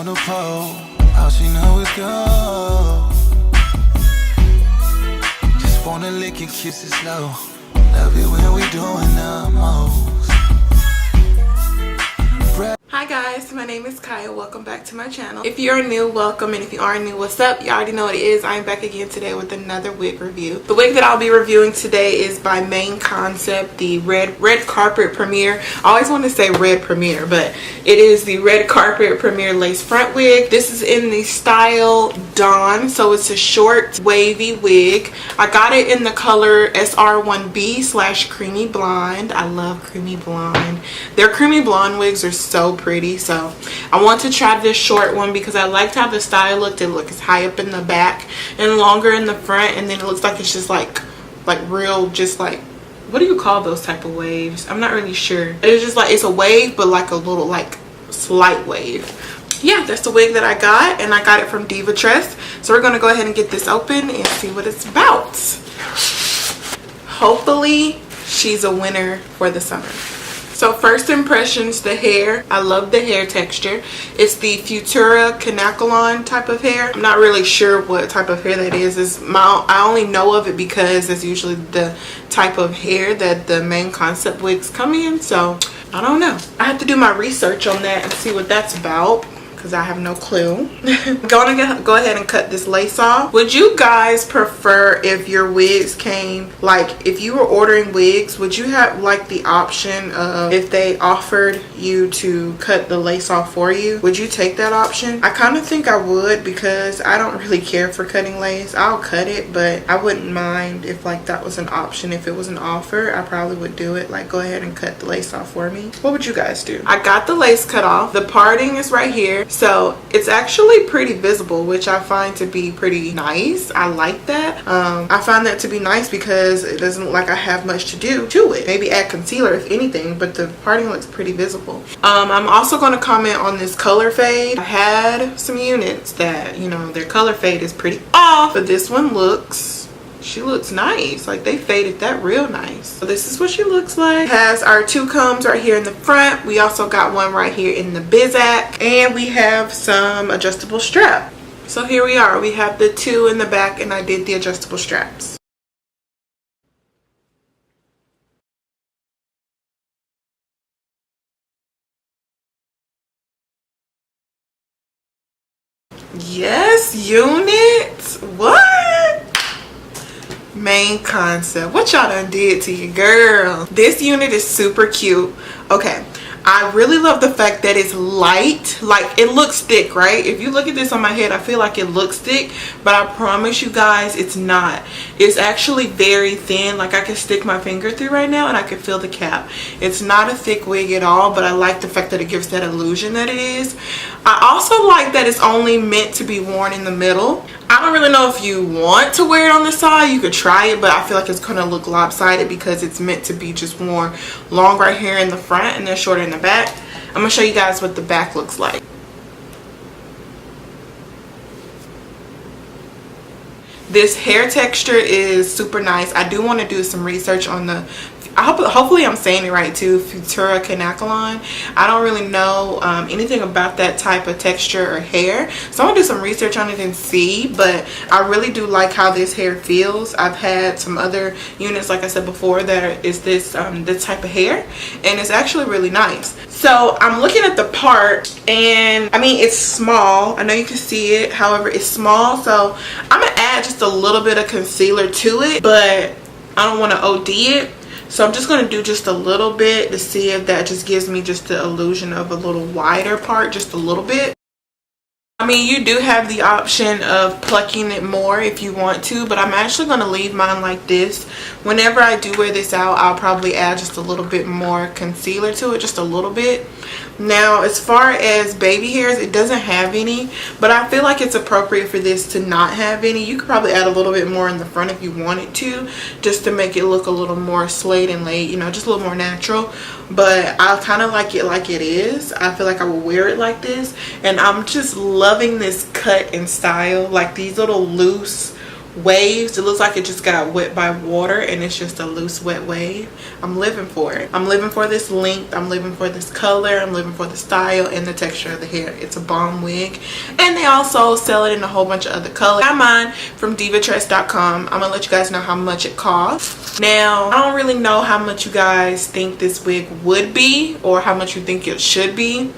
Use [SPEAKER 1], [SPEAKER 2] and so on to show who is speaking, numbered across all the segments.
[SPEAKER 1] On the pole, how she know it go. Just wanna lick and kiss it slow. Love it when we doing the most.
[SPEAKER 2] Hi guys, my name is Kaya. Welcome back to my channel. If you're new, welcome, and if you aren't new, what's up? You already know what it is. I'm back again today with another wig review. The wig that I'll be reviewing today is by Main Concept, the red carpet premiere. I always want to say red premiere, but it is the red carpet premiere lace front wig. This is in the style Dawn, so it's a short wavy wig. I got it in the color SR1B / creamy blonde. I love creamy blonde. Their creamy blonde wigs are so pretty, so I want to try this short one because I liked how the style looked. It looks high up in the back and longer in the front, and then it looks like it's just like real, just like, what do you call those type of waves? I'm not really sure. It's just like, it's a wave, but like a little like slight wave. Yeah, that's the wig that I got, and I got it from Divatress. So we're gonna go ahead and get this open and see what it's about. Hopefully she's a winner for the summer. So first impressions, the hair. I love the hair texture. It's the FUTURA KANAKELON type of hair. I'm not really sure what type of hair that is. I only know of it because it's usually the type of hair that the Main Concept wigs come in. So I don't know. I have to do my research on that and see what that's about, because I have no clue. I'm gonna go ahead and cut this lace off. Would you guys prefer if your wigs came, like if you were ordering wigs, would you have like the option of, if they offered you to cut the lace off for you, would you take that option? I kind of think I would, because I don't really care for cutting lace. I'll cut it, but I wouldn't mind if like that was an option. If it was an offer, I probably would do it. Like, go ahead and cut the lace off for me. What would you guys do? I got the lace cut off. The parting is right here. So it's actually pretty visible, which I find to be pretty nice. I like that. I find that to be nice because it doesn't look like I have much to do to it. Maybe add concealer if anything, but the parting looks pretty visible. I'm also going to comment on this color fade. I had some units that, you know, their color fade is pretty off, but this one she looks nice. Like, they faded that real nice. So this is what she looks like. It has our two combs right here in the front. We also got one right here in the bizac, and we have some adjustable strap. So here we are. We have the two in the back, and I did the adjustable straps. Yes, units. What? Main Concept, what y'all done did to your girl? This unit is super cute. Okay, I really love the fact that it's light. Like, it looks thick, right? If you look at this on my head, I feel like it looks thick, but I promise you guys it's not. It's actually very thin. Like, I can stick my finger through right now and I can feel the cap. It's not a thick wig at all, but I like the fact that it gives that illusion that it is. I also like that it's only meant to be worn in the middle. I don't really know if you want to wear it on the side. You could try it, but I feel like it's gonna look lopsided because it's meant to be just worn long right here in the front and then shorter in the back. I'm gonna show you guys what the back looks like. This hair texture is super nice. I do want to do some research on the, hopefully I'm saying it right too, FUTURA KANAKELON. I don't really know anything about that type of texture or hair, so I'm gonna do some research on it and see. But I really do like how this hair feels. I've had some other units, like I said before, that is this type of hair, and it's actually really nice. So I'm looking at the part, and I mean, it's small. I know you can see it, however it's small, so I'm gonna add just a little bit of concealer to it, but I don't want to OD it. So I'm just going to do just a little bit to see if that just gives me just the illusion of a little wider part, just a little bit. I mean, you do have the option of plucking it more if you want to, but I'm actually going to leave mine like this. Whenever I do wear this out, I'll probably add just a little bit more concealer to it, just a little bit. Now, as far as baby hairs, it doesn't have any, but I feel like it's appropriate for this to not have any. You could probably add a little bit more in the front if you wanted to, just to make it look a little more slayed and laid, you know, just a little more natural. But I kind of like it is. I feel like I will wear it like this, and I'm just loving this cut and style. Like, these little loose waves. It looks like it just got wet by water and it's just a loose wet wave. I'm living for it. I'm living for this length. I'm living for this color. I'm living for the style and the texture of the hair. It's a bomb wig, and they also sell it in a whole bunch of other colors. I got mine from Divatress.com. I'm gonna let you guys know how much it costs. Now, I don't really know how much you guys think this wig would be or how much you think it should be.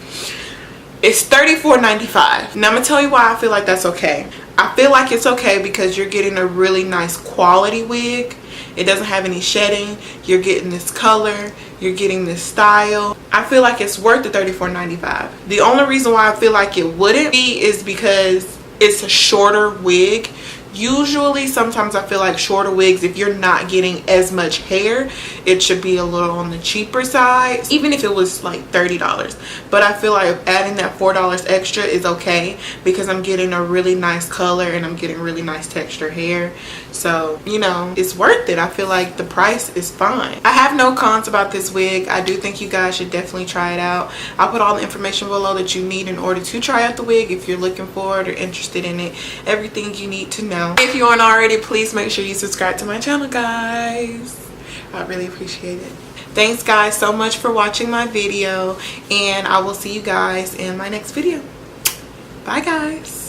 [SPEAKER 2] It's $34.95. Now I'm gonna tell you why I feel like that's okay. I feel like it's okay because you're getting a really nice quality wig. It doesn't have any shedding. You're getting this color. You're getting this style. I feel like it's worth the $34.95. The only reason why I feel like it wouldn't be is because it's a shorter wig. Usually, sometimes I feel like shorter wigs, if you're not getting as much hair, it should be a little on the cheaper side, even if it was like $30. But I feel like adding that $4 extra is okay because I'm getting a really nice color and I'm getting really nice texture hair. So, you know, it's worth it. I feel like the price is fine. I have no cons about this wig. I do think you guys should definitely try it out. I'll put all the information below that you need in order to try out the wig if you're looking for it or interested in it. Everything you need to know. If you aren't already, please make sure you subscribe to my channel, guys. I really appreciate it. Thanks guys so much for watching my video, and I will see you guys in my next video. Bye guys.